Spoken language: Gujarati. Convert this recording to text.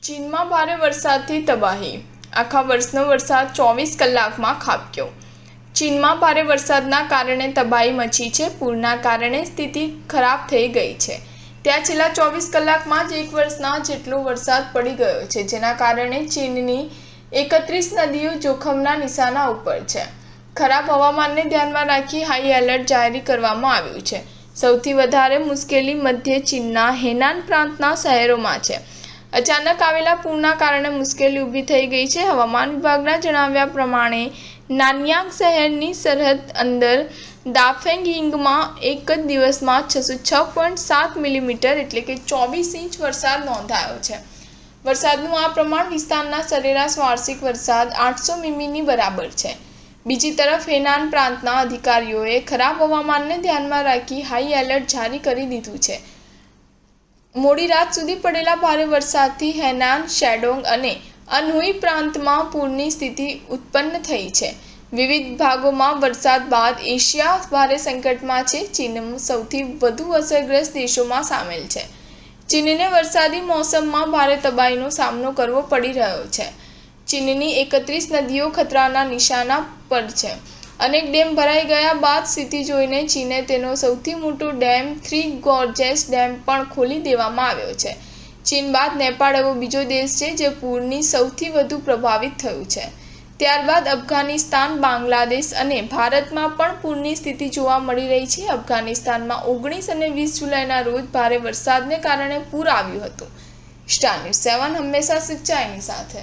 ચીનમાં ભારે વરસાદથી તબાહી, આખા વર્ષનો વરસાદ 24 કલાકમાં ખાબક્યો। ચીનમાં ભારે વરસાદના કારણે તબાહી મચી છે। પૂરના કારણે સ્થિતિ ખરાબ થઈ ગઈ છે। ત્યાં છેલ્લા 24 કલાકમાં જ 1 વર્ષના જેટલો વરસાદ પડી ગયો છે, જેના કારણે ચીનની 31 નદીઓ જોખમના નિશાના ઉપર છે। ખરાબ હવામાનને ધ્યાનમાં રાખી હાઈ એલર્ટ જારી કરવામાં આવ્યું છે। સૌથી વધારે મુશ્કેલી મધ્ય ચીનના હેનાન પ્રાંતના શહેરોમાં છે। અચાનક આવેલા પૂરના કારણે મુશ્કેલી ઊભી થઈ ગઈ છે। હવામાન વિભાગના જણાવ્યા પ્રમાણે નાનયાંગ શહેરની સરહદ અંદર દાફેંગ યીંગમાં એક જ દિવસમાં 606.7 મિલીમીટર એટલે કે 24 ઇંચ વરસાદ નોંધાયો છે। વરસાદનું આ પ્રમાણ વિસ્તારના સરેરાશ વાર્ષિક વરસાદ 800 મીમીની બરાબર છે। બીજી તરફ હેનાન પ્રાંતના અધિકારીઓએ ખરાબ હવામાનને ધ્યાનમાં રાખી હાઈ એલર્ટ જારી કરી દીધું છે। મોડી રાત સુધી પડેલા ભારે વરસાદથી હેનાન, શેડોંગ અને અનહુઈ પ્રાંતમાં પૂરની સ્થિતિ ઉત્પન્ન થઈ છે। વિવિધ ભાગોમાં વરસાદ બાદ એશિયા ભારે સંકટમાં છે। ચીન સૌથી વધુ અસરગ્રસ્ત દેશોમાં સામેલ છે। ચીનને વરસાદી મોસમમાં ભારે તબાહીનો સામનો કરવો પડી રહ્યો છે। ચીનની 31 નદીઓ ખતરાના નિશાના પર છે। અનેક ડેમ ભરાઈ ગયા બાદ સ્થિતિ જોઈને ચીને તેનો સૌથી મોટો ડેમ 3 ગોર્જેસ ડેમ પણ ખોલી દેવામાં આવ્યો છે। ચીન બાદ નેપાળ એવો બીજો દેશ છે જે પૂરની સૌથી વધુ પ્રભાવિત થયું છે। ત્યારબાદ અફઘાનિસ્તાન, બાંગ્લાદેશ અને ભારતમાં પણ પૂરની સ્થિતિ જોવા મળી રહી છે। અફઘાનિસ્તાનમાં 19 અને 20 જુલાઈના રોજ ભારે વરસાદને કારણે પૂર આવ્યું હતું। સ્ટાર ન્યૂઝ 7 હંમેશા સચ્ચાઈની સાથે।